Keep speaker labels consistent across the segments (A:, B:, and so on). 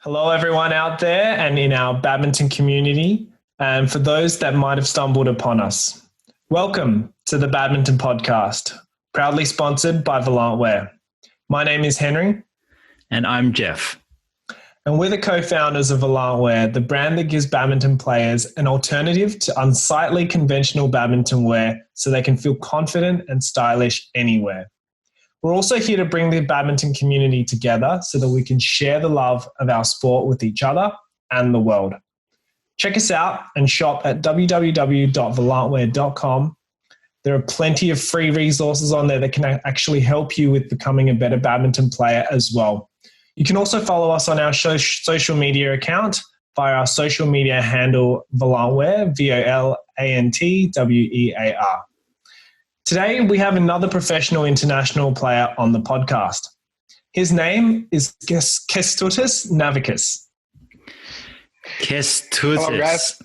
A: Hello, everyone out there and in our badminton community, and for those that might have stumbled upon us. Welcome to the Badminton Podcast, proudly sponsored by Volant. My name is Henry.
B: And I'm Jeff.
A: And we're the co-founders of Volant, the brand that gives badminton players an alternative to unsightly conventional badminton wear so they can feel confident and stylish anywhere. We're also here to bring the badminton community together so that we can share the love of our sport with each other and the world. Check us out and shop at www.volantwear.com. There are plenty of free resources on there that can actually help you with becoming a better badminton player as well. You can also follow us on our social media account via our social media handle Volantwear, VOLANTWEAR. Today, we have another professional international player on the podcast. His name is Kestutis Navickas.
B: Kestutis.
C: Hello, guys.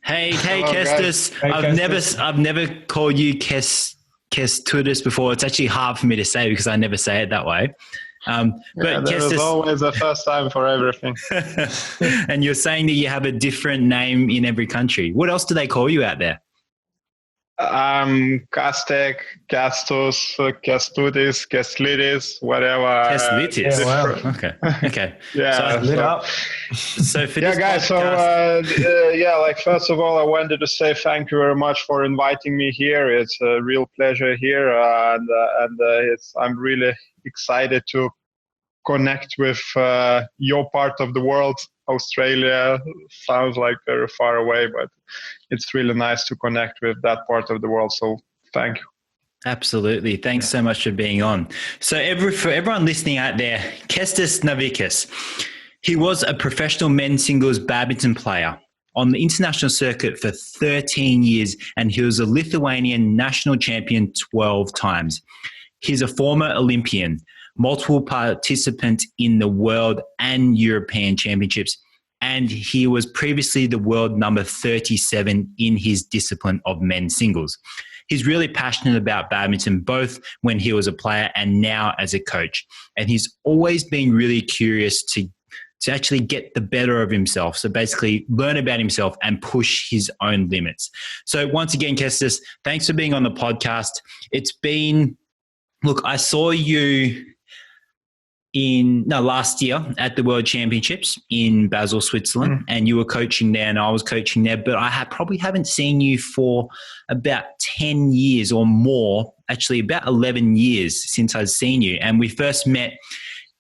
B: Hey,
C: Hello,
B: Kestus.
A: Hey,
B: I've never called you Kestutis before. It's actually hard for me to say because I never say it that way.
C: But
B: Kestus,
C: there's always a first time for everything.
B: And you're saying that you have a different name in every country. What else do they call you out there?
C: Kastek, Kastos, Kestutis, Keslidis, whatever.
B: Keslitis.
A: Wow.
B: Okay.
C: Yeah.
A: Lit up.
B: So for
C: Yeah,
B: this
C: guys.
B: podcast,
C: First of all, I wanted to say thank you very much for inviting me here. It's a real pleasure here, I'm really excited to connect with your part of the world. Australia sounds like very far away, but it's really nice to connect with that part of the world. So thank you.
B: Absolutely. Thanks so much for being on. So for everyone listening out there, Kestutis Navickas, he was a professional men's singles badminton player on the international circuit for 13 years, and he was a Lithuanian national champion 12 times. He's a former Olympian, multiple participant in the World and European Championships, and he was previously the world number 37 in his discipline of men's singles. He's really passionate about badminton, both when he was a player and now as a coach. And he's always been really curious to actually get the better of himself. So basically learn about himself and push his own limits. So once again, Kestus, thanks for being on the podcast. Look, I saw you last year at the World Championships in Basel, Switzerland, and you were coaching there and I was coaching there, but I probably haven't seen you for about 10 years or more, actually about 11 years since I've seen you. And we first met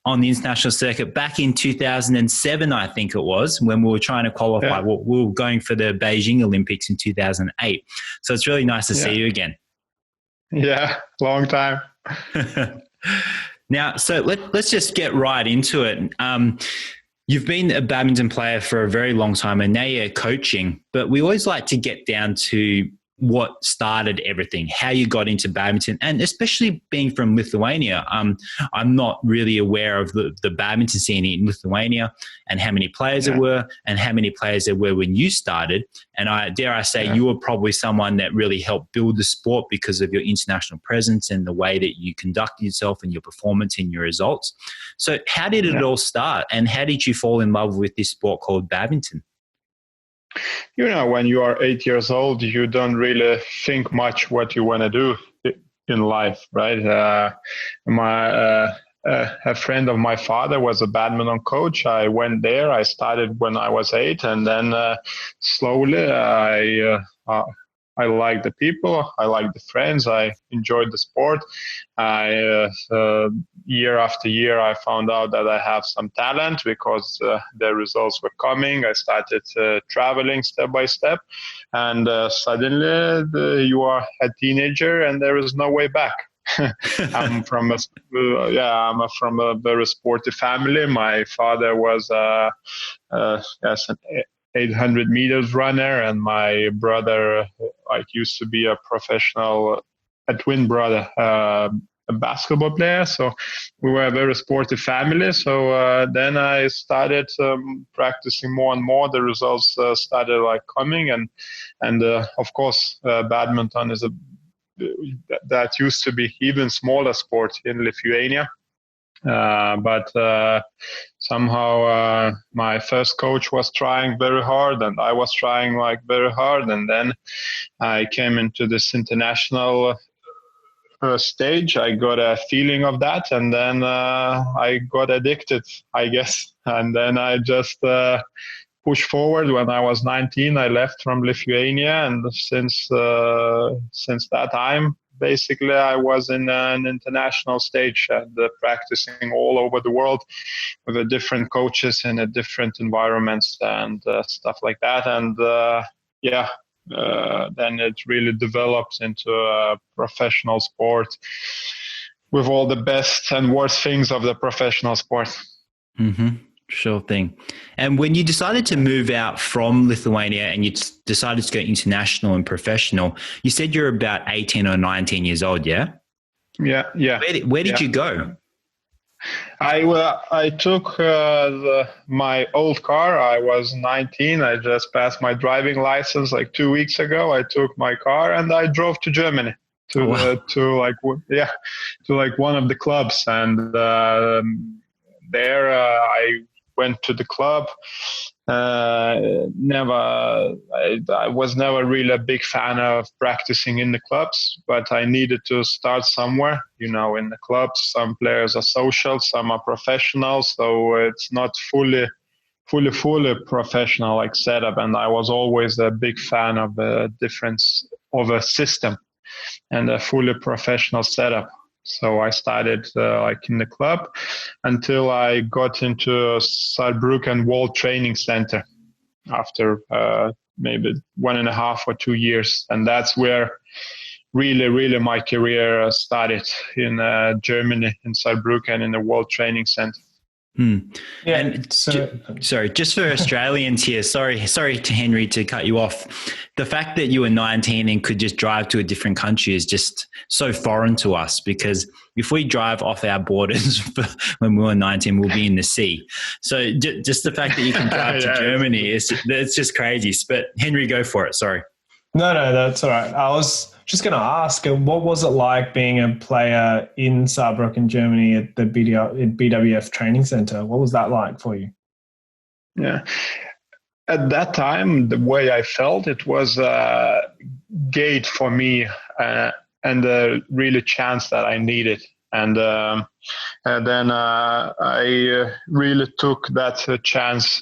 B: on the international circuit back in 2007, I think it was, when we were trying to qualify.
C: Yeah.
B: We were going for the Beijing Olympics in 2008. So it's really nice to see you again.
C: Yeah, long time.
B: Now, so let's just get right into it. You've been a badminton player for a very long time and now you're coaching, but we always like to get down to what started everything, how you got into badminton, and especially being from Lithuania. I'm not really aware of the badminton scene in Lithuania and how many players there were and how many players there were when you started. And I say you were probably someone that really helped build the sport because of your international presence and the way that you conduct yourself and your performance and your results. So how did it all start and how did you fall in love with this sport called badminton?
C: When you are 8 years old, you don't really think much what you want to do in life, right? A friend of my father was a badminton coach. I went there. I started when I was 8, and then slowly I liked the people. I liked the friends. I enjoyed the sport. Year after year, I found out that I have some talent because the results were coming. I started traveling step by step, and suddenly you are a teenager, and there is no way back. I'm from a very sporty family. My father was an 800 meters runner, and my brother used to be a twin brother, a basketball player. So we were a very sporty family. So then I started practicing more and more. The results started coming, and of course badminton is that used to be even smaller sport in Lithuania. But somehow my first coach was trying very hard, and I was trying like very hard, and then I came into this international stage. I got a feeling of that, and then I got addicted, I guess. And then I just pushed forward. When I was 19, I left from Lithuania, and since that time, basically, I was in an international stage and practicing all over the world with the different coaches in a different environments and stuff like that. And then it really developed into a professional sport with all the best and worst things of the professional sport.
B: Mm-hmm. Sure thing. And when you decided to move out from Lithuania and you decided to go international and professional, you said you're about 18 or 19 years old, yeah?
C: Yeah.
B: Where did you go?
C: I took my old car. I was 19. I just passed my driving license like 2 weeks ago. I took my car and I drove to Germany to one of the clubs, and there I went to the club. I was never really a big fan of practicing in the clubs, but I needed to start somewhere. In the clubs, some players are social, some are professional, so it's not fully professional like setup. And I was always a big fan of the difference of a system and a fully professional setup. So I started in the club until I got into Saarbrücken World Training Center after maybe 1.5 or 2 years. And that's where really my career started, in Germany, in Saarbrücken, in the World Training Center.
A: Yeah.
B: And sorry, just for Australians here, sorry to Henry to cut you off. The fact that you were 19 and could just drive to a different country is just so foreign to us, because if we drive off our borders when we were 19, we'll be in the sea. So just the fact that you can drive to Germany, it's just crazy. But Henry, go for it. Sorry.
A: No, that's all right. I was just going to ask, what was it like being a player in Saarbrücken, Germany, at the BWF training center? What was that like for you?
C: Yeah. At that time, the way I felt, it was a gate for me and a really chance that I needed. And then I really took that chance,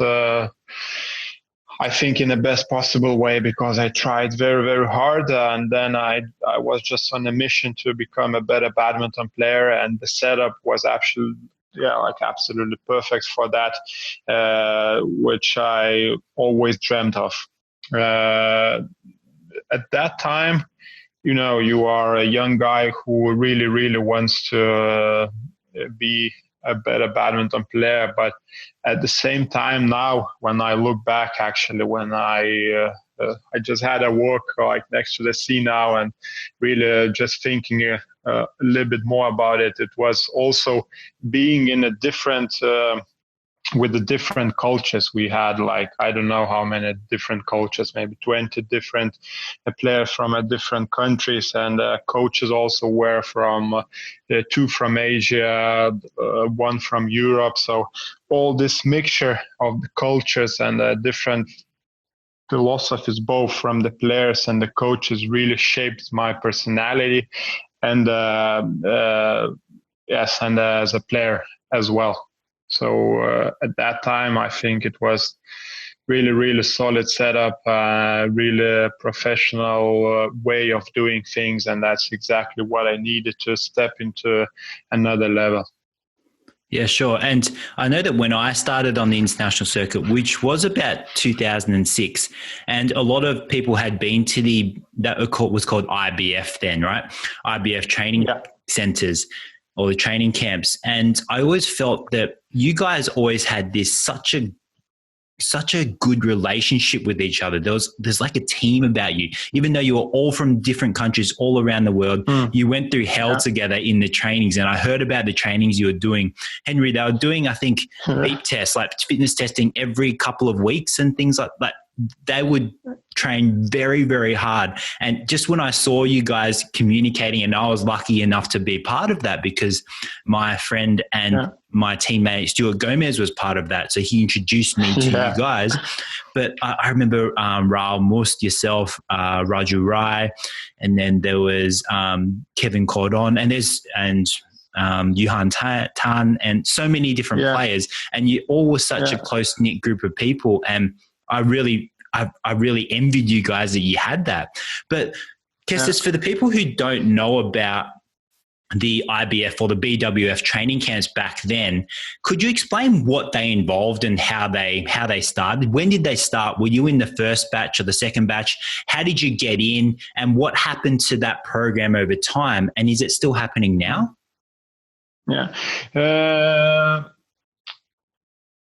C: I think, in the best possible way, because I tried very, very hard. And then I was just on a mission to become a better badminton player. And the setup was absolutely perfect for that, which I always dreamt of. At that time, you are a young guy who really, really wants to be a better badminton player. But at the same time, now when I look back, actually, when I just had a walk next to the sea now, and really just thinking a little bit more about it, it was also being in a different with the different cultures. We had I don't know how many different cultures, maybe 20 different players from different countries, and coaches also were from 2 from Asia, 1 from Europe. So all this mixture of the cultures and different philosophies, both from the players and the coaches, really shaped my personality, and and as a player as well. So at that time, I think it was really, really solid setup, really professional way of doing things. And that's exactly what I needed to step into another level.
B: Yeah, sure. And I know that when I started on the international circuit, which was about 2006, and a lot of people had been to that was called IBF then, right? IBF training centers, or the training camps. And I always felt that you guys always had such a good relationship with each other. There's like a team about you, even though you were all from different countries all around the world. You went through hell together in the trainings. And I heard about the trainings you were doing. Henry, they were doing, I think, beep tests, like fitness testing every couple of weeks and things like that. they would train very, very hard. And just when I saw you guys communicating, and I was lucky enough to be part of that because my friend and my teammate Stuart Gomez was part of that. So he introduced me to you guys. But I remember Raul Must, yourself, Raju Rai, and then there was Kevin Cordon, and Yuhan Tan, and so many different players. And you all were such a close-knit group of people. And I really envied you guys that you had that. But Kestis, for the people who don't know about the IBF or the BWF training camps back then, could you explain what they involved and how they started? When did they start? Were you in the first batch or the second batch? How did you get in? And what happened to that program over time? And is it still happening now?
C: Yeah.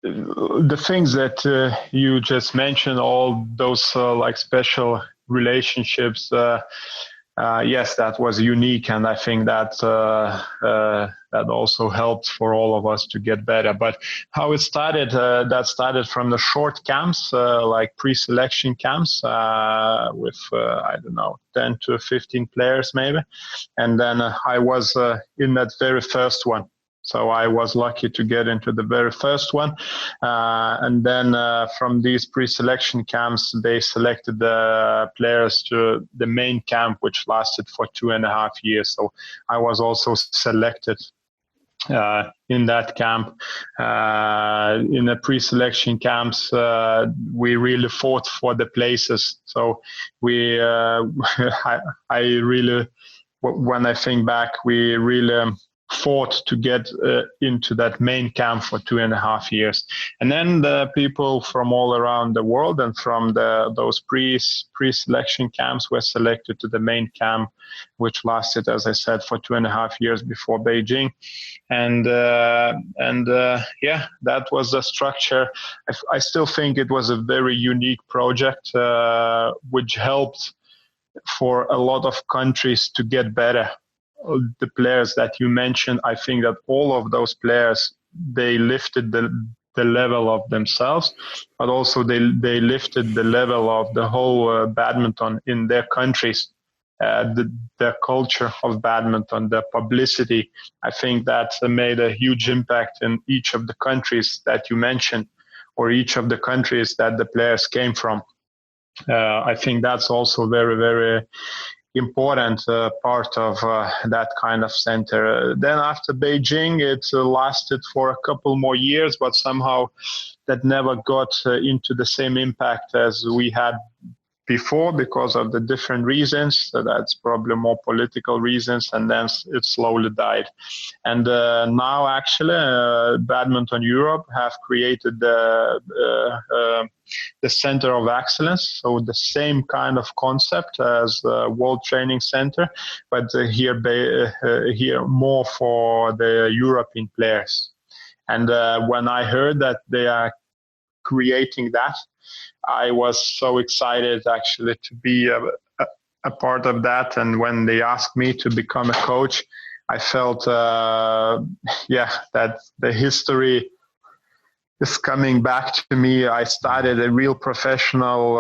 C: The things that you just mentioned, all those like special relationships, yes, that was unique, and I think that that also helped for all of us to get better. But how it started, that started from the short camps, like pre-selection camps, with I don't know, 10 to 15 players maybe, and then I was in that very first one. So I was lucky to get into the very first one. And then from these pre-selection camps, they selected the players to the main camp, which lasted for 2.5 years. So I was also selected in that camp. In the pre-selection camps, we really fought for the places. So we, I really, when I think back, we really fought to get into that main camp for 2.5 years. And then the people from all around the world and from those pre-selection camps were selected to the main camp, which lasted, as I said, for 2.5 years before Beijing. And yeah, that was the structure. I still think it was a very unique project, which helped for a lot of countries to get better. The players that you mentioned, I think that all of those players, they lifted the level of themselves, but also they lifted the level of the whole badminton in their countries, the culture of badminton, the publicity. I think that made a huge impact in each of the countries that you mentioned, or each of the countries that the players came from. I think that's also very, very important part of that kind of center. Then after Beijing, it lasted for a couple more years, but somehow that never got into the same impact as we had before because of the different reasons. So that's probably more political reasons, and then it slowly died. And now actually Badminton Europe have created the Center of Excellence, so the same kind of concept as World Training Center, but here more for the European players. And when I heard that they are creating that, I was so excited actually to be a part of that. And when they asked me to become a coach, I felt, that the history is coming back to me. I started a real professional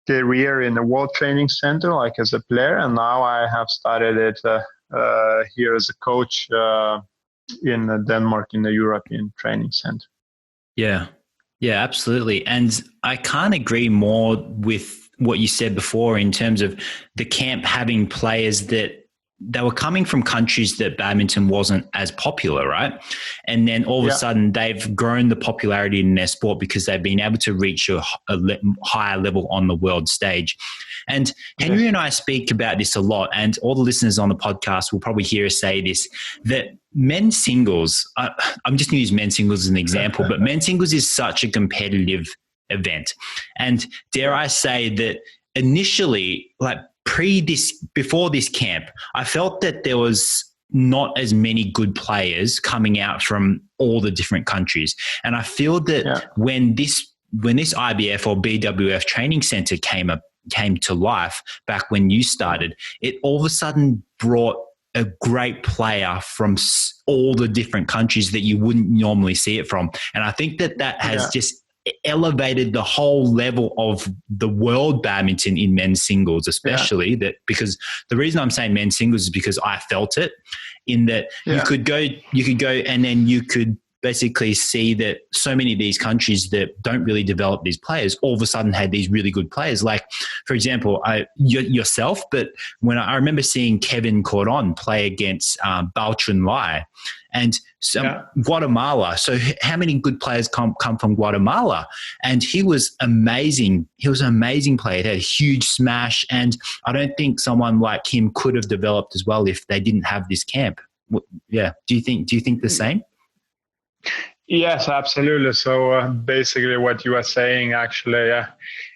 C: career in the World Training Center, like as a player, and now I have started it here as a coach in Denmark in the European Training Center.
B: Yeah, absolutely. And I can't agree more with what you said before in terms of the camp having players that they were coming from countries that badminton wasn't as popular, right? And then all of a sudden they've grown the popularity in their sport because they've been able to reach a higher level on the world stage. And Henry and I speak about this a lot, and all the listeners on the podcast will probably hear us say this, that men's singles, I'm just going to use men's singles as an example, but men's singles is such a competitive event. And dare I say that initially, like before this camp, I felt that there was not as many good players coming out from all the different countries. And I feel that when this IBF or BWF training center came to life back when you started, it all of a sudden brought a great player from all the different countries that you wouldn't normally see it from. And I think that has just elevated the whole level of the world badminton in men's singles, especially that, because the reason I'm saying men's singles is because I felt it in that you could go and then you could basically see that so many of these countries that don't really develop these players all of a sudden had these really good players. Like, for example, yourself, but when I remember seeing Kevin Cordon play against Baltrin Lai and Guatemala. So how many good players come from Guatemala? And he was amazing. He was an amazing player. He had a huge smash. And I don't think someone like him could have developed as well if they didn't have this camp. Yeah. Do you think the same?
C: Yes, absolutely. So basically what you are saying, actually,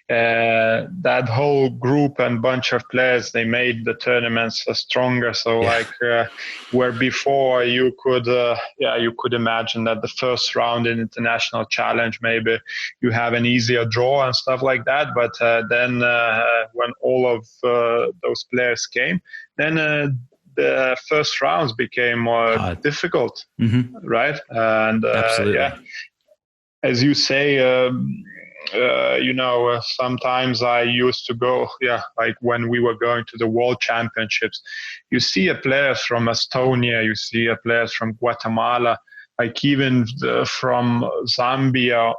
C: that whole group and bunch of players, they made the tournaments stronger. So where before you could imagine that the first round in international challenge, maybe you have an easier draw and stuff like that. But then when all of those players came, then the first rounds became more difficult, right? And as you say, sometimes I used to go, like when we were going to the World Championships, you see a players from Estonia, you see a players from Guatemala, like even from Zambia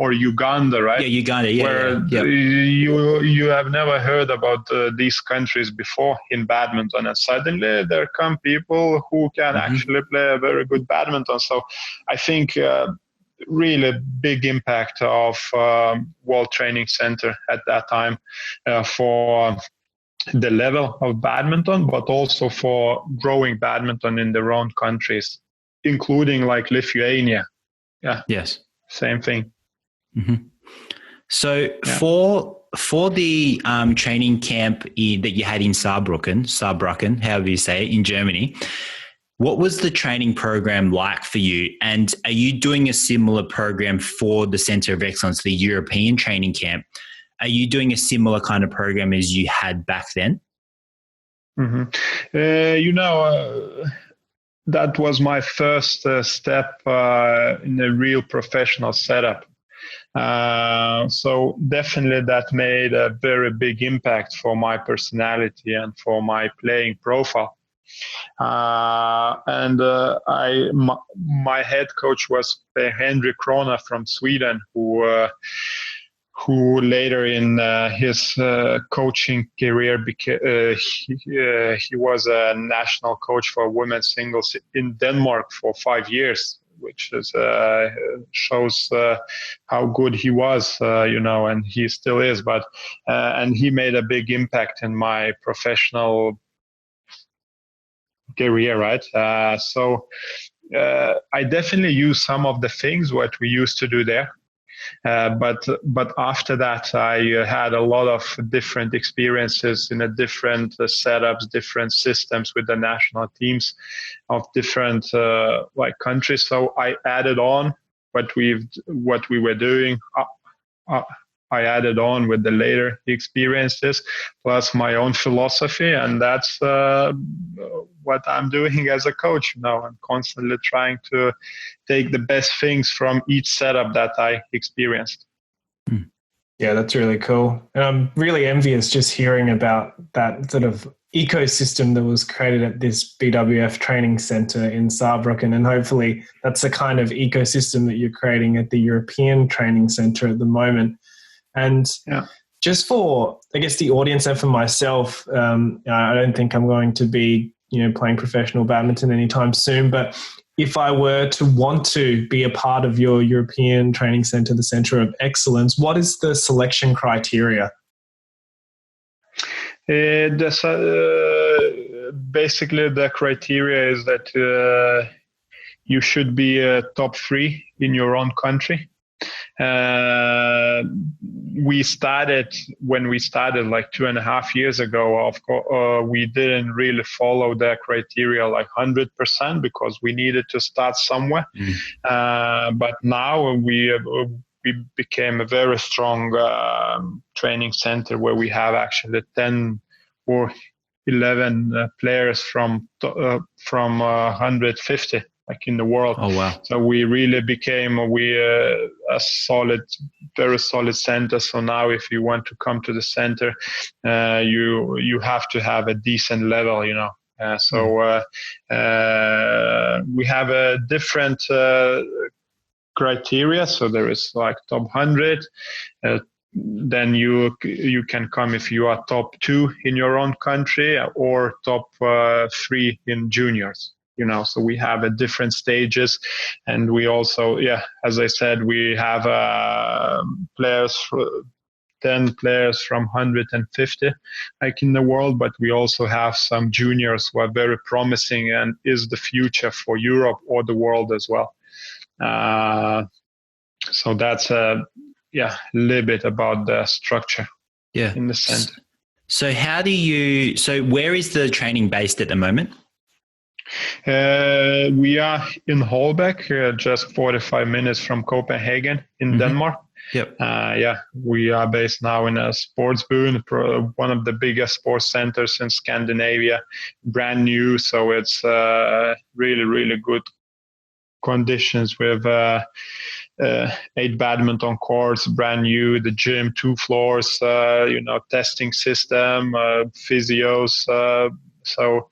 C: or Uganda, right?
B: Yeah, Uganda,
C: where you have never heard about these countries before in badminton, and suddenly there come people who can actually play a very good badminton. So I think really big impact of World Training Center at that time for the level of badminton, but also for growing badminton in their own countries, including like Lithuania. Yeah.
B: Yes.
C: Same thing.
B: Mm-hmm. So for the training camp that you had in Saarbrücken, however you say it, in Germany, what was the training program like for you? And are you doing a similar program for the Centre of Excellence, the European training camp? Are you doing a similar kind of program as you had back then?
C: Mm-hmm. That was my first step in a real professional setup. So definitely that made a very big impact for my personality and for my playing profile. My head coach was Henry Krona from Sweden, who later in his coaching career he was a national coach for women's singles in Denmark for 5 years, which is shows how good he was, and he still is. But and he made a big impact in my professional career, right? So I definitely use some of the things what we used to do there. But after that, I had a lot of different experiences in a different setups, different systems with the national teams of different countries. So I added on what we were doing. I added on with the later experiences, plus my own philosophy, and that's what I'm doing as a coach now. I'm constantly trying to take the best things from each setup that I experienced.
A: Yeah, that's really cool. And I'm really envious just hearing about that sort of ecosystem that was created at this BWF training center in Saarbrücken. And hopefully that's the kind of ecosystem that you're creating at the European training center at the moment. And just for, I guess, the audience and for myself, I don't think I'm going to be, playing professional badminton anytime soon. But if I were to want to be a part of your European Training Centre, the Centre of Excellence, what is the selection criteria?
C: Basically, the criteria is that you should be top 3 in your own country. When we started like 2.5 years ago, of course, we didn't really follow the criteria like 100% because we needed to start somewhere. But now we became a very strong training center where we have actually 10 or 11 players from 150 like in the world.
B: Oh wow!
C: So we really became a solid, very solid center. So now, if you want to come to the center, you have to have a decent level, you know. We have a different criteria. So there is like top 100. Then you can come if you are top 2 in your own country or top 3 in juniors. You know, so we have different stages, and we also, as I said, we have players. 10 players from 150 like in the world, but we also have some juniors who are very promising and is the future for Europe or the world as well. So that's a little bit about the structure in the center.
B: So where is the training based at the moment?
C: We are in Holbæk, just 45 minutes from Copenhagen in Denmark.
B: Yep.
C: We are based now in a Sportsbyen, one of the biggest sports centers in Scandinavia, brand new. So it's really, really good conditions with 8 badminton courts, brand new, the gym, 2 floors, testing system, physios. So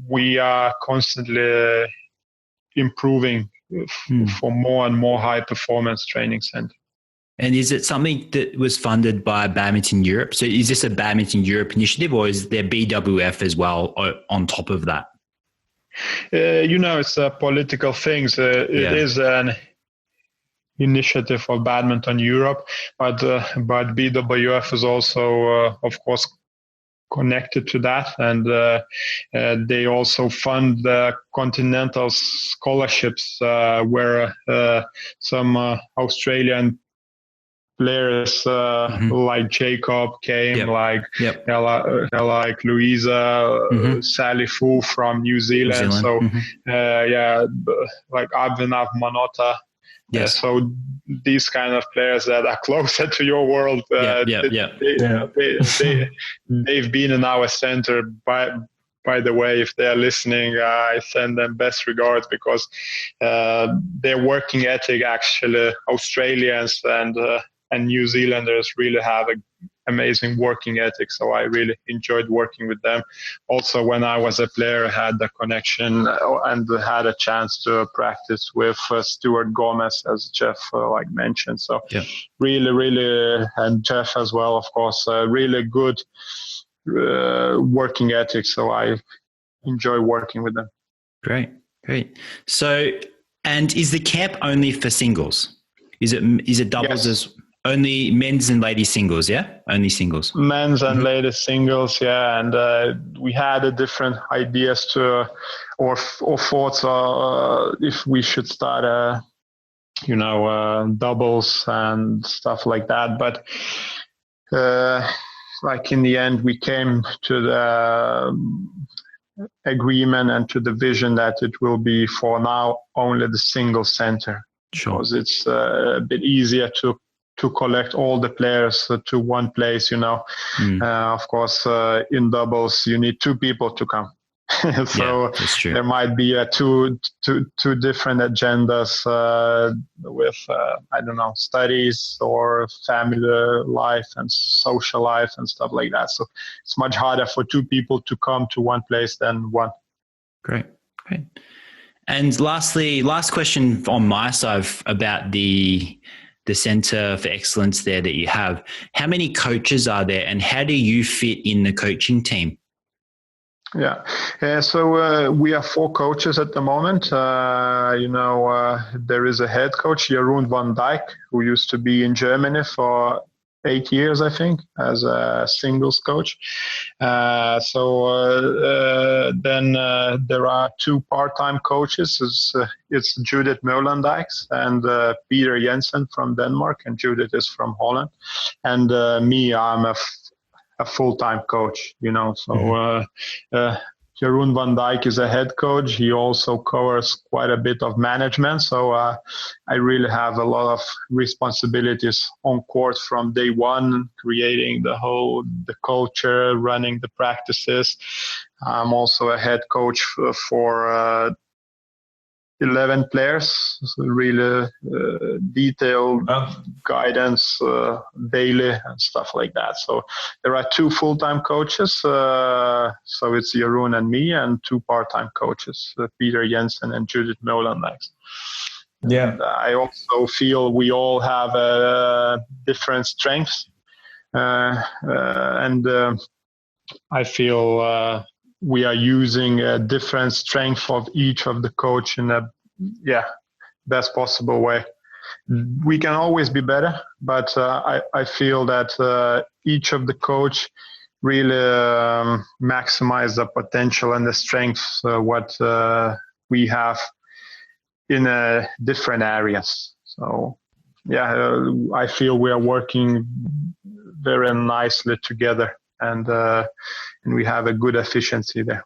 C: we are constantly improving for more and more high performance training center.
B: And is it something that was funded by Badminton Europe? So is this a Badminton Europe initiative, or is there BWF as well on top of that?
C: It's a political thing. It is an initiative of Badminton Europe, but BWF is also, of course, connected to that, and they also fund the continental scholarships where some Australian players like Jacob came, like Louisa, Sally Fu from New Zealand. So like Abhinav Manota.
B: Yes.
C: So these kind of players that are closer to your world, they've been in our center. By the way, if they're listening, I send them best regards, because their working ethic, actually, Australians and New Zealanders really have an amazing working ethic. So I really enjoyed working with them. Also, when I was a player, I had the connection and had a chance to practice with Stuart Gomez, as Jeff mentioned. So really, really, and Jeff as well, of course, really good working ethic. So I enjoy working with them.
B: Great. So, and is the camp only for singles? Is it doubles as only men's and ladies singles? Yeah, only singles.
C: Men's and ladies singles. Yeah, and we had different ideas or thoughts if we should start doubles and stuff like that. But in the end, we came to the agreement and to the vision that it will be for now only the single center.
B: Sure.
C: Because it's a bit easier to collect all the players to one place, Of course, in doubles, you need 2 people to come. So
B: that's true.
C: There might be two different agendas with, studies or family life and social life and stuff like that. So it's much harder for 2 people to come to one place than one.
B: Great. And lastly, last question on my side about the Center for Excellence there that you have. How many coaches are there, and how do you fit in the coaching team?
C: So we are 4 coaches at the moment. There is a head coach, Jeroen van Dijk, who used to be in Germany for 8 years, I think, as a singles coach. Then there are 2 part-time coaches. It's Judith Meulandijks and Peter Jensen from Denmark, and Judith is from Holland. And me, I'm a full-time coach, So Jeroen van Dijk is a head coach. He also covers quite a bit of management. So I really have a lot of responsibilities on court from day one, creating the culture, running the practices. I'm also a head coach for 11 players, so really detailed guidance daily and stuff like that. So there are 2 full-time coaches, so it's Jeroen and me, and 2 part-time coaches, Peter Jensen and Judith Molenbeek.
A: Yeah.
C: And I also feel we all have different strengths, and I feel we are using a different strength of each of the coach in a best possible way. We can always be better, but I feel that each of the coach really maximize the potential and the strengths what we have in different areas. So I feel we are working very nicely together, and we have a good efficiency there.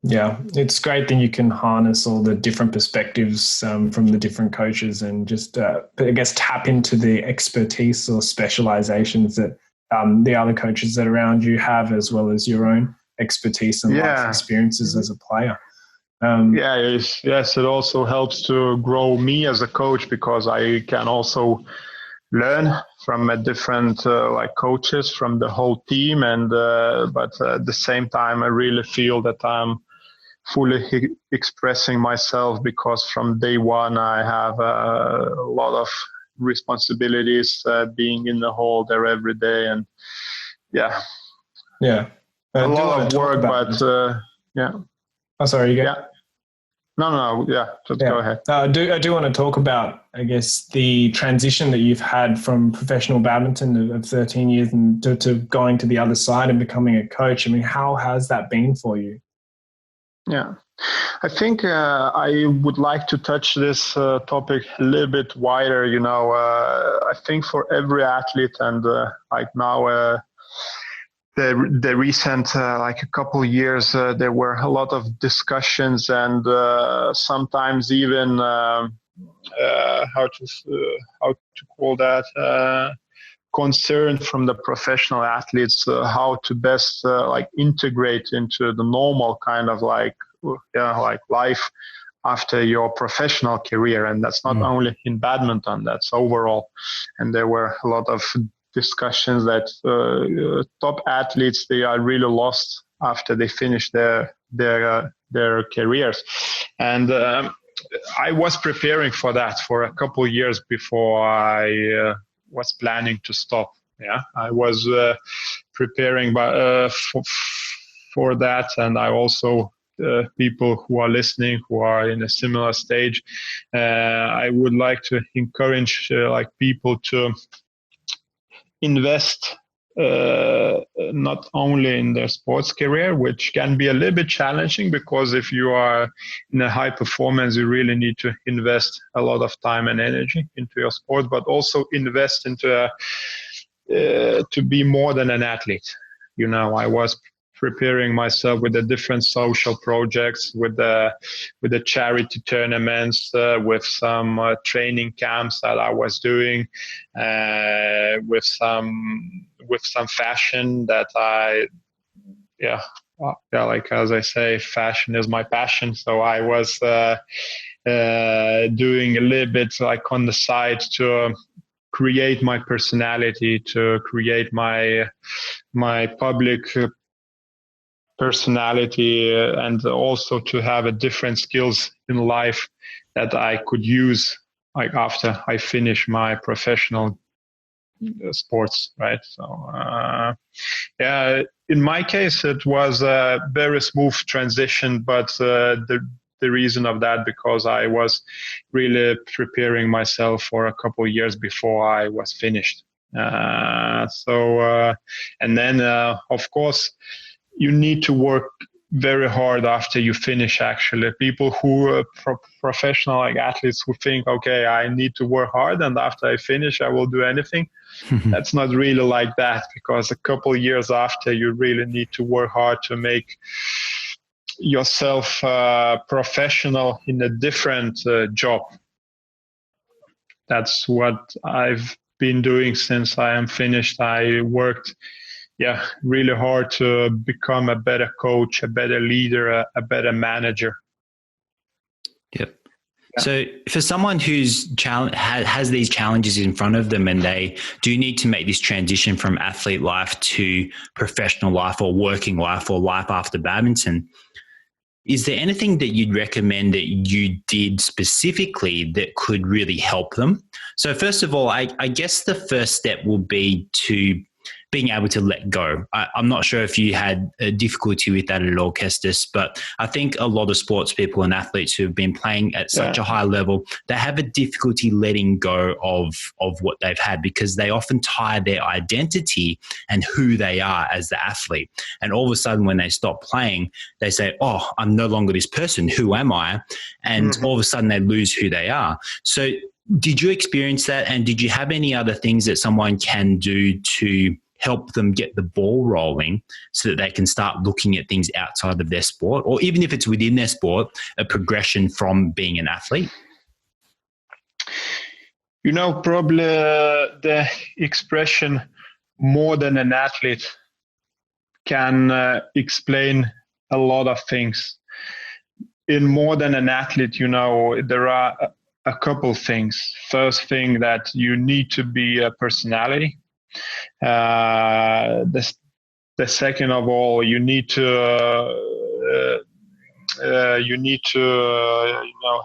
A: Yeah, it's great that you can harness all the different perspectives from the different coaches, and just, I guess, tap into the expertise or specializations that the other coaches that are around you have, as well as your own expertise and life experiences as a player.
C: Yes, it also helps to grow me as a coach, because I can also learn from a different coaches from the whole team, and but at the same time I really feel that I'm fully expressing myself, because from day one I have a lot of responsibilities, being in the hall there every day, and a lot of work, but
A: Oh, sorry, you go.
C: No, go ahead.
A: I do want to talk about, I guess, the transition that you've had from professional badminton of 13 years and to going to the other side and becoming a coach. I mean, how has that been for you?
C: Yeah, I think I would like to touch this topic a little bit wider. I think for every athlete, and now the recent a couple of years, there were a lot of discussions, and sometimes even how to call that, concern from the professional athletes, how to best integrate into the normal kind of life after your professional career. And that's not only in badminton, that's overall. And there were a lot of discussions that top athletes, they are really lost after they finish their careers. And I was preparing for that for a couple of years before I was planning to stop. I was preparing for that, and I also people who are listening who are in a similar stage, I would like to encourage people to invest not only in their sports career, which can be a little bit challenging, because if you are in a high performance, you really need to invest a lot of time and energy into your sport, but also invest into to be more than an athlete. I was preparing myself with the different social projects, with the charity tournaments, with some training camps that I was doing, with some fashion that as I say, fashion is my passion. So I was doing a little bit on the side to create my personality, to create my public personality, and also to have a different skills in life that I could use after I finish my professional sports, right? So in my case it was a very smooth transition, but the reason of that, because I was really preparing myself for a couple of years before I was finished. And then of course you need to work very hard after you finish. Actually, people who are professional athletes who think, okay, I need to work hard, and after I finish, I will do anything. That's not really like that, because a couple of years after, you really need to work hard to make yourself professional in a different job. That's what I've been doing since I am finished. I worked really hard to become a better coach, a better leader, a better manager.
B: Yep. So for someone who's has these challenges in front of them and they do need to make this transition from athlete life to professional life or working life or life after badminton, is there anything that you'd recommend that you did specifically that could really help them? So first of all, I guess the first step will be to being able to let go. I'm not sure if you had a difficulty with that at all, Kestutis, but I think a lot of sports people and athletes who have been playing at such a high level, they have a difficulty letting go of what they've had because they often tie their identity and who they are as the athlete. And all of a sudden when they stop playing, they say, oh, I'm no longer this person. Who am I? And all of a sudden they lose who they are. So did you experience that? And did you have any other things that someone can do to help them get the ball rolling so that they can start looking at things outside of their sport, or even if it's within their sport, a progression from being an athlete?
C: Probably the expression more than an athlete can explain a lot of things. In more than an athlete, there are a couple things. First thing, that you need to be a personality. The second of all, you need to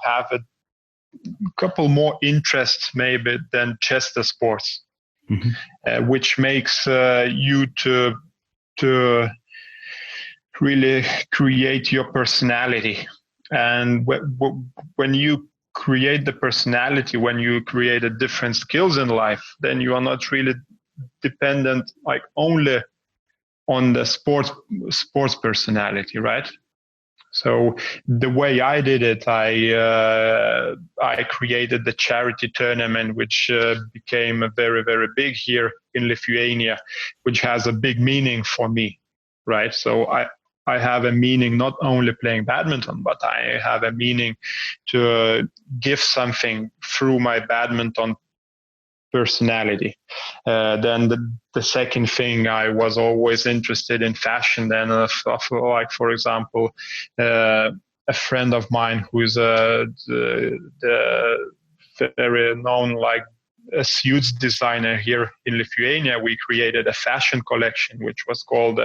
C: have a couple more interests maybe than just the sports, which makes you to really create your personality. And when you create the personality, when you create a different skills in life, then you are not really dependent only on the sports personality, right? So the way I did it, I created the charity tournament, which became very, very big here in Lithuania, which has a big meaning for me, right? So I have a meaning not only playing badminton, but I have a meaning to give something through my badminton personality. Then the second thing, I was always interested in fashion. Then, for example, a friend of mine who's the very known a suits designer here in Lithuania, we created a fashion collection which was called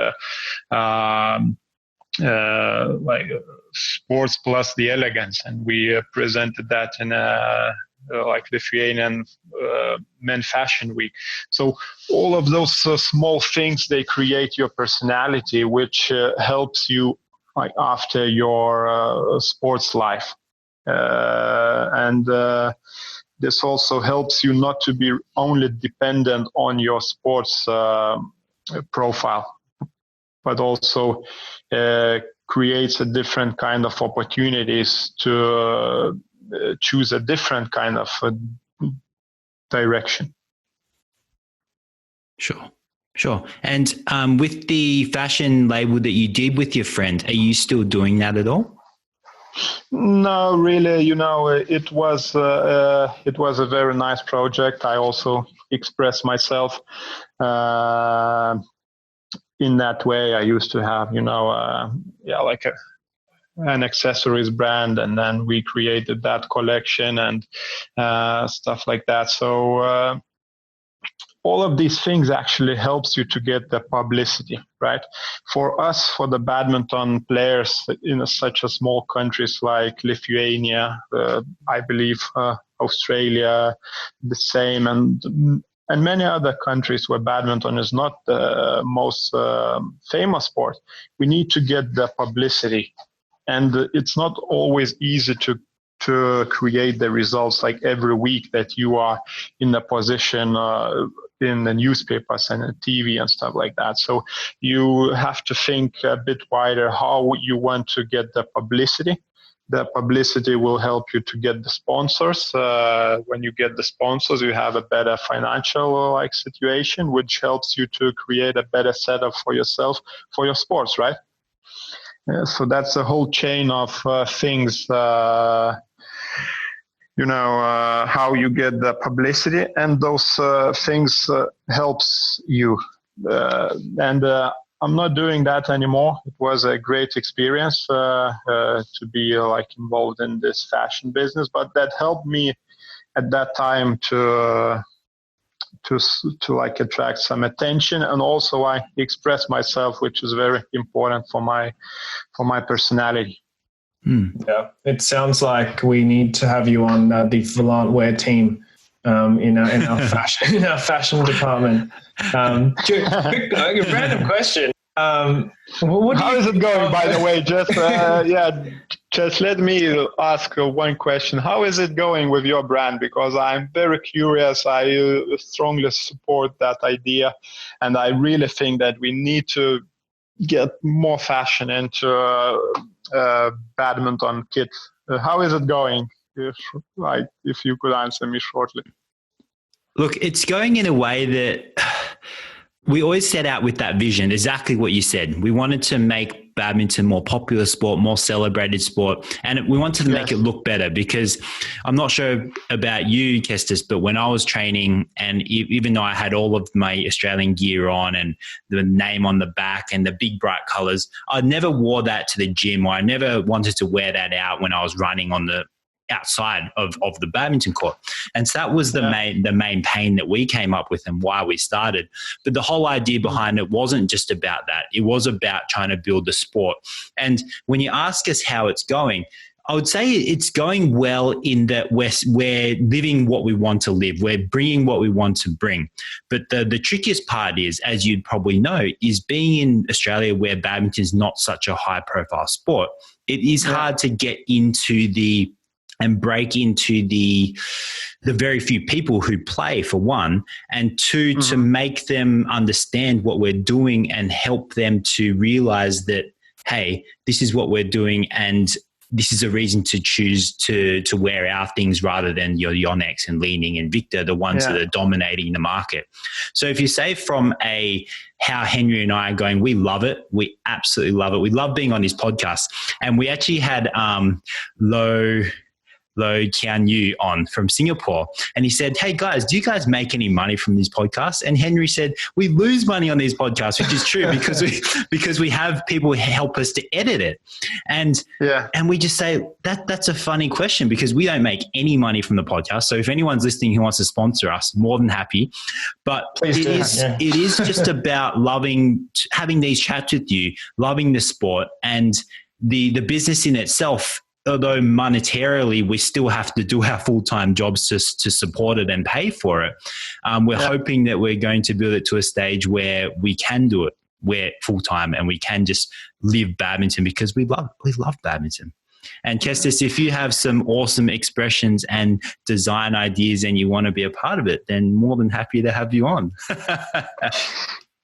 C: Sports Plus the Elegance, and we presented that in a Lithuanian Men Fashion Week. So all of those small things, they create your personality, which helps you after your sports life. And this also helps you not to be only dependent on your sports profile, but also creates a different kind of opportunities to choose a different kind of direction.
B: Sure. And with the fashion label that you did with your friend, are you still doing that at all?
C: No, really. It was a very nice project. I also expressed myself in that way. I used to have, an accessories brand, and then we created that collection and stuff like that. So all of these things actually helps you to get the publicity, right? For us, for the badminton players in such a small countries like Lithuania, I believe Australia, the same, and many other countries where badminton is not the most famous sport, we need to get the publicity. And it's not always easy to create the results every week that you are in the position in the newspapers and the TV and stuff like that. So you have to think a bit wider how you want to get the publicity. The publicity will help you to get the sponsors. When you get the sponsors, you have a better financial situation, which helps you to create a better setup for yourself, for your sports, right? So that's a whole chain of things, how you get the publicity, and those things helps you. And I'm not doing that anymore. It was a great experience to be like involved in this fashion business, but that helped me at that time to like attract some attention, and also I express myself, which is very important for my personality.
A: Yeah, it sounds like we need to have you on the Volant wear team in our fashion department. Quick, random question. How
C: is it going, by the way? Just let me ask one question. How is it going with your brand? Because I'm very curious. I strongly support that idea, and I really think that we need to get more fashion into badminton kit. How is it going? If you could answer me shortly.
B: Look, it's going in a way that we always set out with that vision, exactly what you said. We wanted to make badminton more popular sport, more celebrated sport, and we wanted to make it look better, because I'm not sure about you, Kestutis, but when I was training, and even though I had all of my Australian gear on and the name on the back and the big bright colors, I never wore that to the gym, or I never wanted to wear that out when I was running on the outside of the badminton court. And so that was the main pain that we came up with and why we started. But the whole idea behind it wasn't just about that. It was about trying to build the sport. And when you ask us how it's going, I would say it's going well in that we're living what we want to live. We're bringing what we want to bring. But the trickiest part is, as you'd probably know, is being in Australia where badminton is not such a high profile sport. It is hard to get into and break into the very few people who play, for one, and two, to make them understand what we're doing and help them to realize that, hey, this is what we're doing, and this is a reason to choose to wear our things rather than your Yonex and Leaning and Victor, the ones that are dominating the market. So if you say from how Henry and I are going, we love it. We absolutely love it. We love being on this podcast. And we actually had Lo Kian Yu on from Singapore. And he said, hey guys, do you guys make any money from these podcasts? And Henry said, we lose money on these podcasts, which is true because we have people help us to edit it. And we just say that's a funny question, because we don't make any money from the podcast. So if anyone's listening who wants to sponsor us, more than happy. But it is just about having these chats with you, loving the sport, and the business in itself. Although monetarily we still have to do our full-time jobs to support it and pay for it, we're hoping that we're going to build it to a stage where we can do it, where full-time, and we can just live badminton, because we love badminton. And Kestutis, if you have some awesome expressions and design ideas and you want to be a part of it, then more than happy to have you on.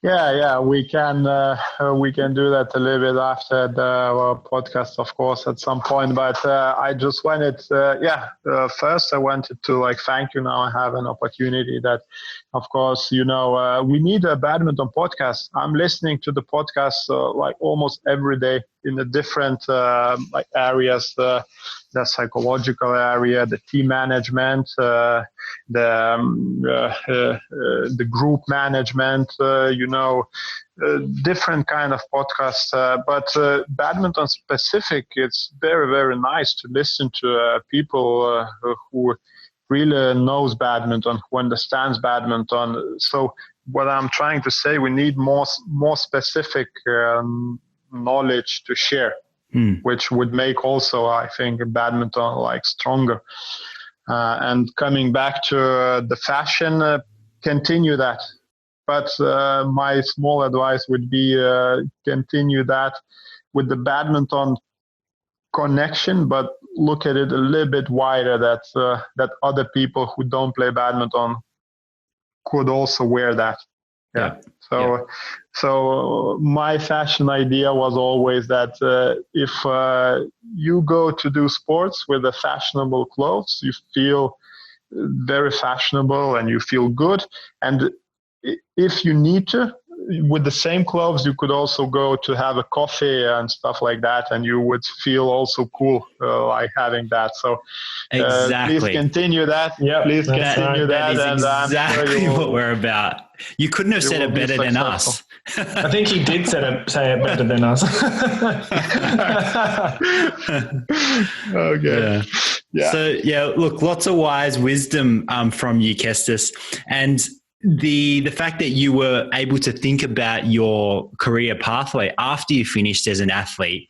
C: Yeah, we can do that a little bit after the podcast, of course, at some point. But I just wanted, first I wanted to thank you. Now I have an opportunity that, of course, we need a badminton podcast. I'm listening to the podcast almost every day in the different areas, the psychological area, the team management, the group management, different kind of podcasts. But badminton specific, it's very, very nice to listen to people who really knows badminton, who understands badminton. So what I'm trying to say, we need more specific knowledge to share, which would make also, I think, badminton stronger. And coming back to the fashion, continue that. But my small advice would be continue that with the badminton connection, but look at it a little bit wider, that other people who don't play badminton could also wear that. So my fashion idea was always that if you go to do sports with the fashionable clothes, you feel very fashionable and you feel good. And if you need to, with the same clothes, you could also go to have a coffee and stuff like that, and you would feel also cool, like having that. So
B: Exactly.
C: please continue that.
A: Yep,
C: Please continue that,
B: is
C: and
B: exactly
C: I'm sure you will,
B: what we're about. You couldn't have said it better than us.
A: I think he did say it better than us.
C: Okay. Yeah.
B: So look, lots of wise wisdom from you, Kestutis, and the fact that you were able to think about your career pathway after you finished as an athlete,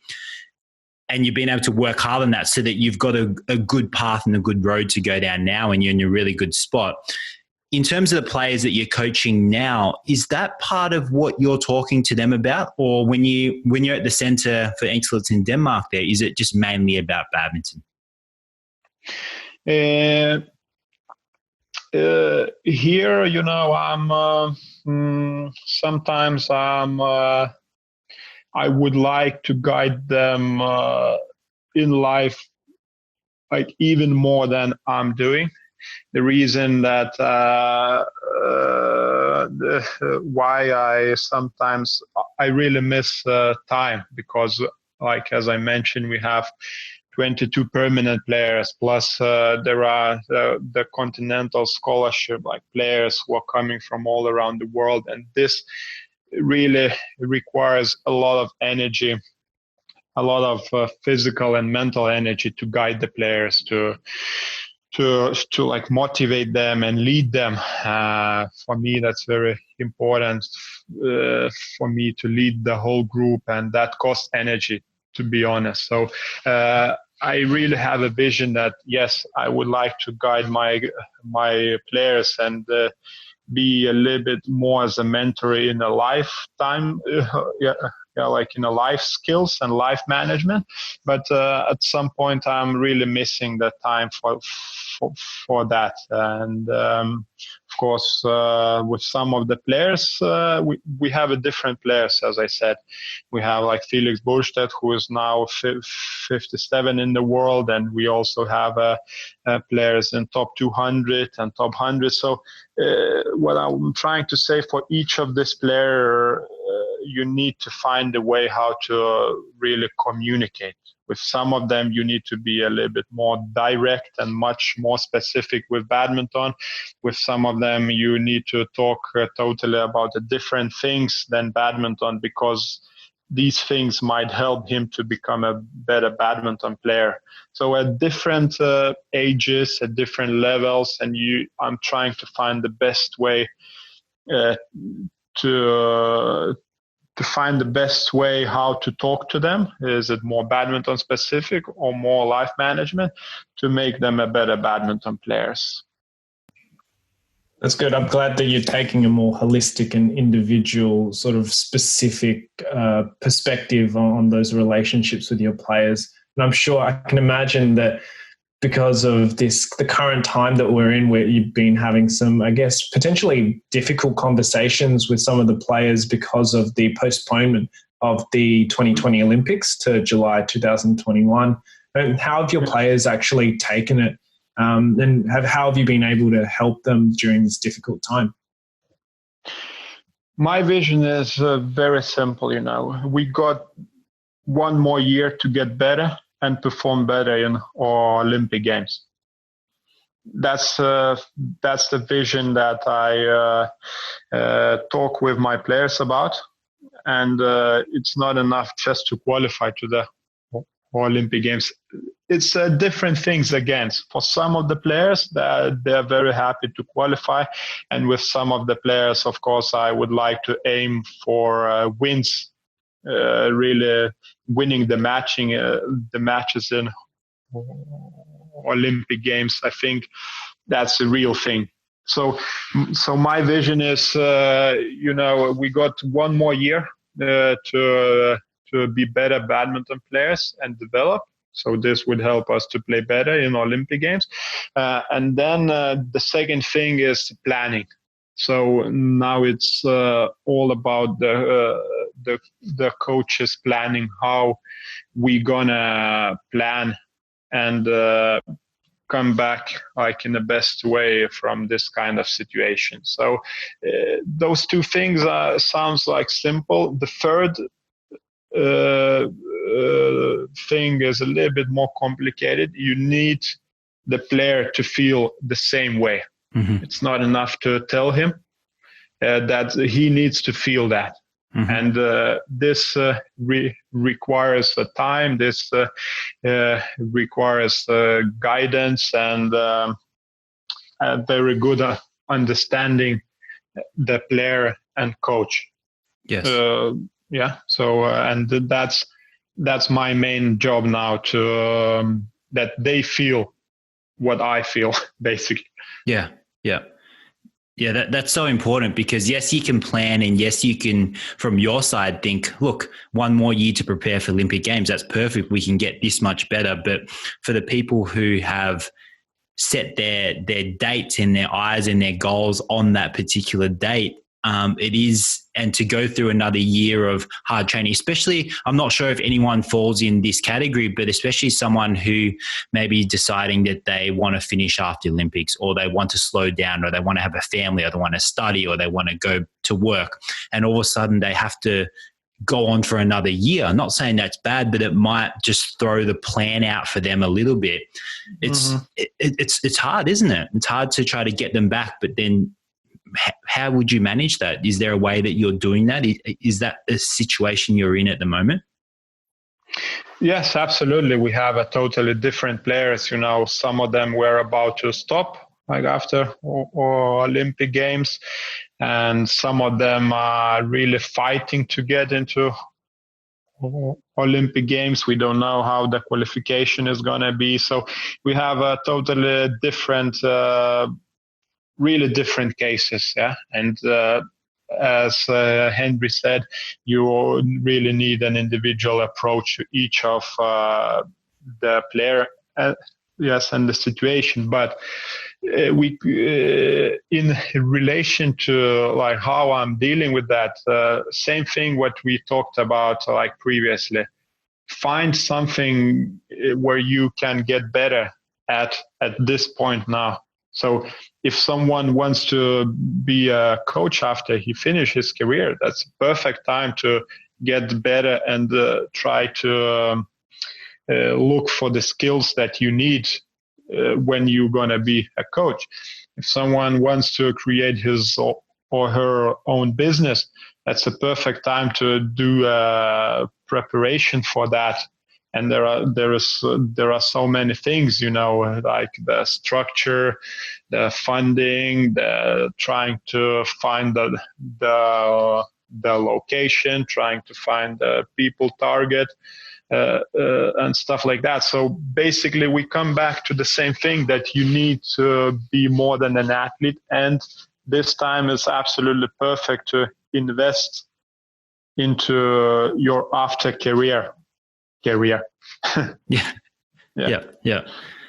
B: and you've been able to work hard on that so that you've got a good path and a good road to go down now, and you're in a really good spot. In terms of the players that you're coaching now, is that part of what you're talking to them about? Or when you're at the Centre for Excellence in Denmark there, is it just mainly about badminton?
C: Here, I'm sometimes I would like to guide them in life, like even more than I'm doing. The reason that why I really miss time, because, like as I mentioned, we have 22 permanent players, plus there are the continental scholarship, like players who are coming from all around the world, and this really requires a lot of energy, a lot of physical and mental energy to guide the players, to like motivate them and lead them. For me, that's very important for me to lead the whole group, and that costs energy, to be honest. So I really have a vision that, yes, I would like to guide my players and be a little bit more as a mentor in a lifetime, like in a life skills and life management. But at some point, I'm really missing the time for that. And of course, with some of the players, we have a different players. As I said, we have like Felix Burstedt, who is now 57 in the world, and we also have players in top 200 and top 100. So what I'm trying to say, for each of this player, you need to find a way how to really communicate. With some of them, you need to be a little bit more direct and much more specific with badminton. With some of them, you need to talk totally about the different things than badminton, because these things might help him to become a better badminton player. So at different ages, at different levels, and I'm trying to find the best way to find the best way how to talk to them. Is it more badminton specific or more life management, to make them a better badminton players?
A: That's good. I'm glad that you're taking a more holistic and individual sort of specific perspective on those relationships with your players. And I'm sure, I can imagine that because of the current time that we're in, where you've been having some, I guess, potentially difficult conversations with some of the players because of the postponement of the 2020 Olympics to July 2021. And how have your players actually taken it? And how have you been able to help them during this difficult time?
C: My vision is very simple. We got one more year to get better and perform better in our Olympic Games. That's the vision that I talk with my players about. And it's not enough just to qualify to the Olympic Games. It's different things again. For some of the players, they're very happy to qualify. And with some of the players, of course, I would like to aim for wins, really winning the matches in Olympic Games. I think that's a real thing. So my vision is, we got one more year to be better badminton players and develop. So this would help us to play better in Olympic Games. And then the second thing is planning. So now it's all about the coaches planning how we gonna plan and come back like in the best way from this kind of situation. So those two things sounds like simple. The third thing is a little bit more complicated. You need the player to feel the same way. Mm-hmm. It's not enough to tell him that he needs to feel that. Mm-hmm. And this requires time. This requires guidance and a very good understanding the player and coach.
B: Yes.
C: Yeah. So and that's my main job now, to that they feel what I feel, basically.
B: Yeah. Yeah. Yeah, that's so important, because yes, you can plan, and yes, you can, from your side, think, look, one more year to prepare for Olympic Games. That's perfect. We can get this much better. But for the people who have set their dates and their eyes and their goals on that particular date, it is, and to go through another year of hard training, especially, I'm not sure if anyone falls in this category, but especially someone who may be deciding that they want to finish after the Olympics, or they want to slow down, or they want to have a family, or they want to study, or they want to go to work. And all of a sudden they have to go on for another year. I'm not saying that's bad, but it might just throw the plan out for them a little bit. It's hard, isn't it? It's hard to try to get them back, but then how would you manage that? Is there a way that you're doing that? Is that a situation you're in at the moment?
C: Yes, absolutely. We have a totally different players. You know, some of them were about to stop, like after or Olympic Games, and some of them are really fighting to get into Olympic Games. We don't know how the qualification is going to be. So we have a totally different really different cases, yeah. And as Henry said, you really need an individual approach to each of the player, yes, and the situation. But we, in relation to like how I'm dealing with that, same thing what we talked about like previously. Find something where you can get better at this point now. So if someone wants to be a coach after he finishes his career, that's a perfect time to get better and try to look for the skills that you need when you're going to be a coach. If someone wants to create his or her own business, that's a perfect time to do preparation for that. And there are so many things, you know, like the structure, the funding, the trying to find the location, trying to find the people target, and stuff like that. So basically, we come back to the same thing, that you need to be more than an athlete, and this time is absolutely perfect to invest into your after career.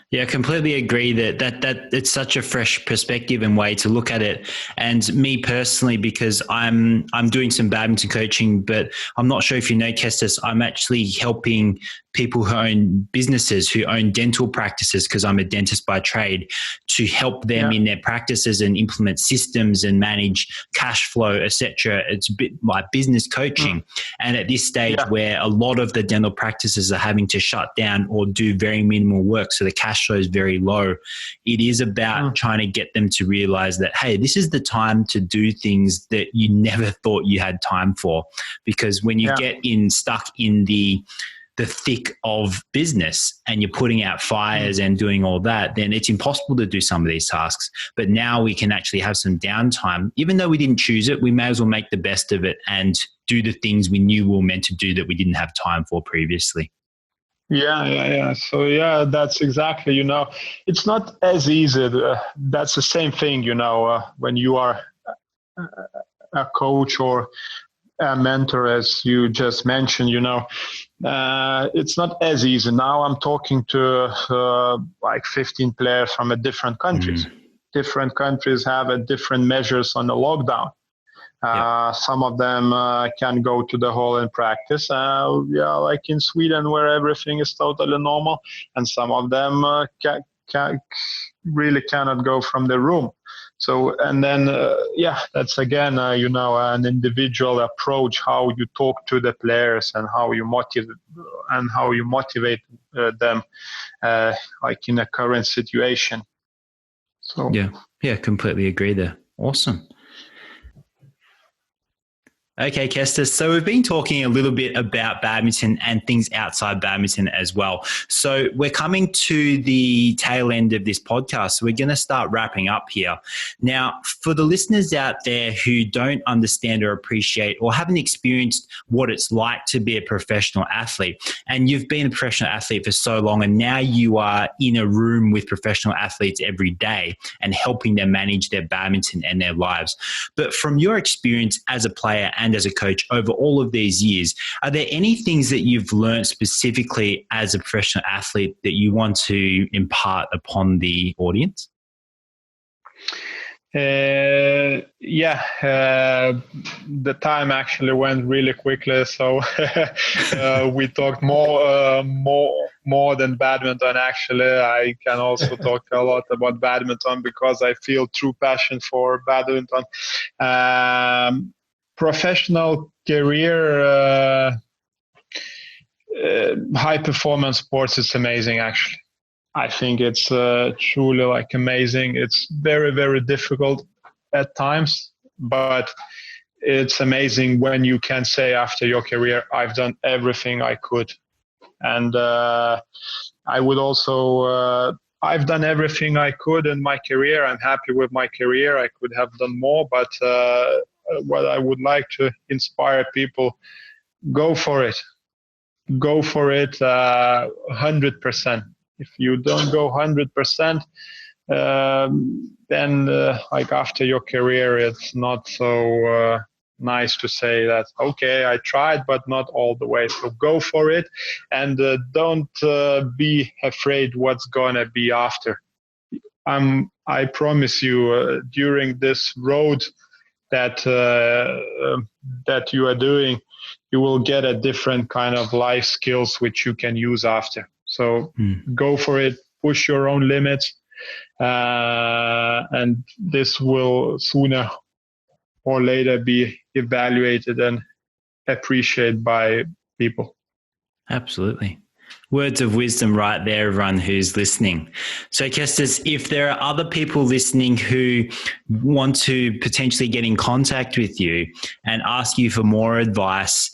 B: Yeah, completely agree that it's such a fresh perspective and way to look at it. And me personally, because I'm doing some badminton coaching, but I'm not sure if you know, Kestutis, I'm actually helping people who own businesses, who own dental practices, because I'm a dentist by trade, to help them in their practices and implement systems and manage cash flow, etc. It's a bit like business coaching. And at this stage where a lot of the dental practices are having to shut down or do very minimal work, so the cash flow is very low, it is about trying to get them to realize that, hey, this is the time to do things that you never thought you had time for. Because when you get stuck in the thick of business and you're putting out fires and doing all that, then it's impossible to do some of these tasks. But now we can actually have some downtime. Even though we didn't choose it, we may as well make the best of it and do the things we knew we were meant to do that we didn't have time for previously.
C: Yeah. So that's exactly, you know, it's not as easy. That's the same thing, you know, when you are a coach or a mentor, as you just mentioned, you know, it's not as easy. Now I'm talking to like 15 players from different countries. Different countries have different measures on the lockdown. Some of them can go to the hall and practice, like in Sweden, where everything is totally normal. And some of them really cannot go from the room. So, and then, that's again, an individual approach, how you talk to the players and how you motivate them, like in a current situation. So,
B: yeah, completely agree there. Awesome. Okay, Kestutis. So we've been talking a little bit about badminton and things outside badminton as well. So we're coming to the tail end of this podcast. So we're going to start wrapping up here. Now, for the listeners out there who don't understand or appreciate or haven't experienced what it's like to be a professional athlete, and you've been a professional athlete for so long, and now you are in a room with professional athletes every day and helping them manage their badminton and their lives. But from your experience as a player and as a coach over all of these years, are there any things that you've learned specifically as a professional athlete that you want to impart upon the audience?
C: The time actually went really quickly, so we talked more than badminton. Actually, I can also talk a lot about badminton because I feel true passion for badminton. Professional career, high performance sports is amazing. Actually, I think it's truly like amazing. It's very, very difficult at times, but it's amazing when you can say after your career, I've done everything I could. And I would also, I've done everything I could in my career. I'm happy with my career. I could have done more, but what I would like to inspire people, go for it. Go for it 100%. If you don't go 100%, then like after your career, it's not so nice to say that, okay, I tried, but not all the way. So go for it, and don't be afraid what's going to be after. I promise you, during this road that you are doing, you will get a different kind of life skills which you can use after. So go for it, push your own limits, and this will sooner or later be evaluated and appreciated by people.
B: Absolutely. Words of wisdom right there, everyone who's listening. So, Kestutis, if there are other people listening who want to potentially get in contact with you and ask you for more advice,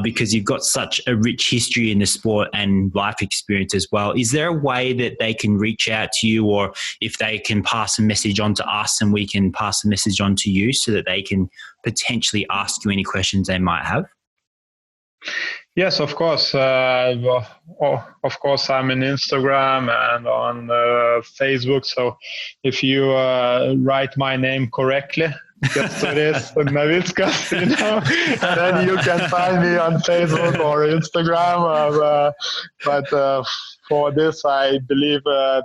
B: because you've got such a rich history in the sport and life experience as well, is there a way that they can reach out to you, or if they can pass a message on to us and we can pass a message on to you so that they can potentially ask you any questions they might have?
C: Yes, of course. Of course, I'm on Instagram and on Facebook. So if you write my name correctly, Kestutis Navickas, then you can find me on Facebook or Instagram. But for this, I believe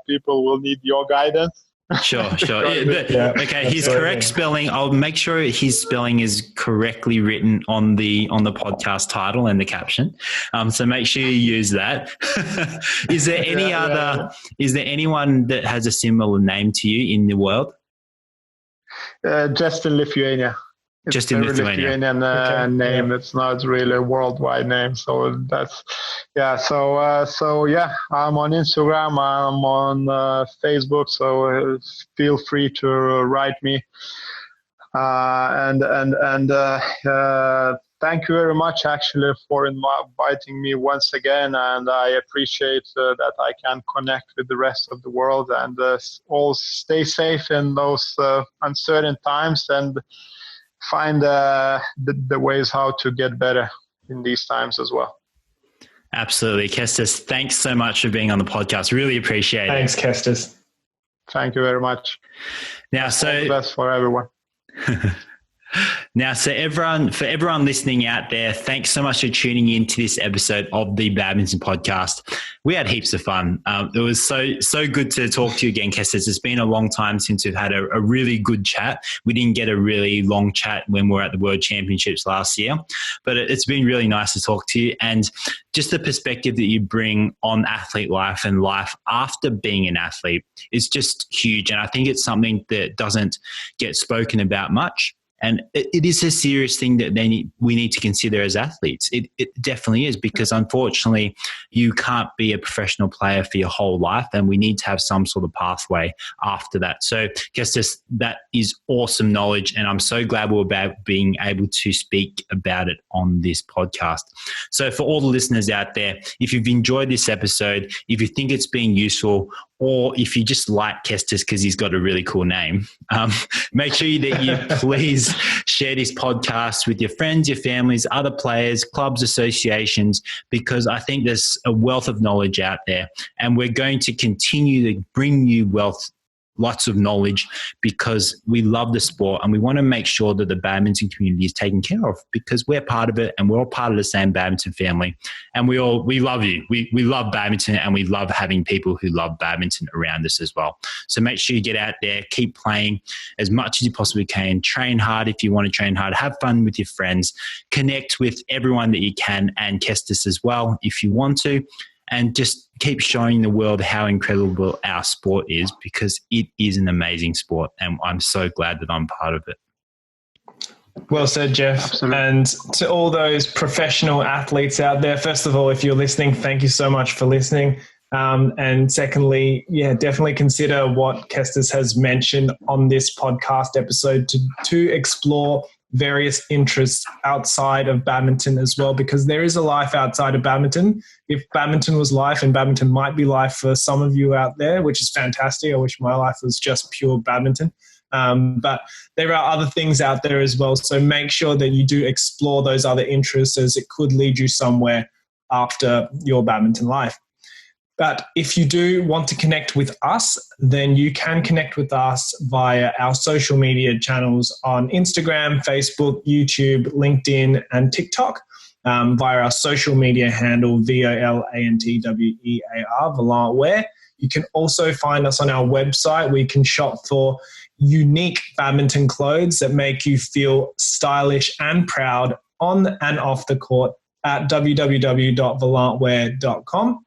C: people will need your guidance.
B: Sure. Okay, his correct spelling, I'll make sure his spelling is correctly written on the podcast title and the caption. So make sure you use that. Is there is there anyone that has a similar name to you in the world?
C: Just in Lithuania. It's
B: just in Lithuania.
C: Lithuanian name. Yeah. It's not really a worldwide name. So that's, So I'm on Instagram. I'm on Facebook. So feel free to write me. And thank you very much, actually, for inviting me once again. And I appreciate that I can connect with the rest of the world, and all stay safe in those uncertain times, and find the ways how to get better in these times as well.
B: Absolutely. Kestutis, thanks so much for being on the podcast. Really appreciate it.
A: Thanks, Kestutis.
C: Thank you very much.
B: Now,
C: all the best for everyone.
B: Now, so for everyone listening out there, thanks so much for tuning in to this episode of the Badminton Podcast. We had heaps of fun. It was so good to talk to you again, Kestutis. It's been a long time since we've had a really good chat. We didn't get a really long chat when we were at the World Championships last year, but it's been really nice to talk to you, and just the perspective that you bring on athlete life and life after being an athlete is just huge. And I think it's something that doesn't get spoken about much. And it is a serious thing that we need to consider as athletes. It definitely is, because unfortunately you can't be a professional player for your whole life, and we need to have some sort of pathway after that. So Kestutis, that is awesome knowledge, and I'm so glad we're about being able to speak about it on this podcast. So for all the listeners out there, if you've enjoyed this episode, if you think it's been useful, or if you just like Kestutis because he's got a really cool name, make sure that you please share this podcast with your friends, your families, other players, clubs, associations, because I think there's a wealth of knowledge out there, and we're going to continue to bring you lots of knowledge, because we love the sport and we want to make sure that the badminton community is taken care of, because we're part of it and we're all part of the same badminton family, and we love you. We love badminton, and we love having people who love badminton around us as well. So make sure you get out there, keep playing as much as you possibly can, train hard if you want to train hard, have fun with your friends, connect with everyone that you can, and Kestutis as well if you want to. And just keep showing the world how incredible our sport is, because it is an amazing sport, and I'm so glad that I'm part of it.
A: Well said, Jeff.
C: Absolutely.
A: And to all those professional athletes out there, first of all, if you're listening, thank you so much for listening. And secondly, definitely consider what Kestutis has mentioned on this podcast episode to explore various interests outside of badminton as well, because there is a life outside of badminton. If badminton was life, and badminton might be life for some of you out there, which is fantastic. I wish my life was just pure badminton. But there are other things out there as well. So make sure that you do explore those other interests, as it could lead you somewhere after your badminton life. But if you do want to connect with us, then you can connect with us via our social media channels on Instagram, Facebook, YouTube, LinkedIn, and TikTok, via our social media handle, VOLANTWEAR, Volant Wear. You can also find us on our website, where you can shop for unique badminton clothes that make you feel stylish and proud on and off the court, at www.volantwear.com.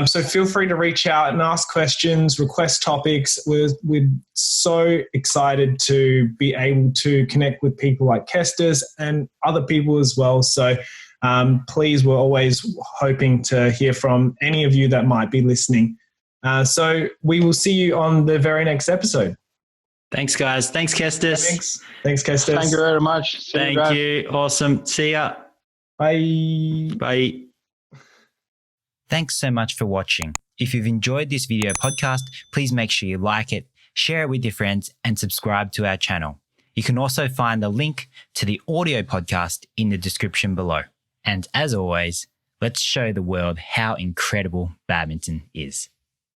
A: So feel free to reach out and ask questions, request topics. We're so excited to be able to connect with people like Kestutis and other people as well. So please, we're always hoping to hear from any of you that might be listening. So we will see you on the very next episode.
B: Thanks, guys. Thanks, Kestutis.
A: Thanks, Kestutis.
C: Thank you very much.
B: Thank you. Awesome. See ya.
A: Bye.
B: Bye. Thanks so much for watching. If you've enjoyed this video podcast, please make sure you like it, share it with your friends, and subscribe to our channel. You can also find the link to the audio podcast in the description below. And as always, let's show the world how incredible badminton is.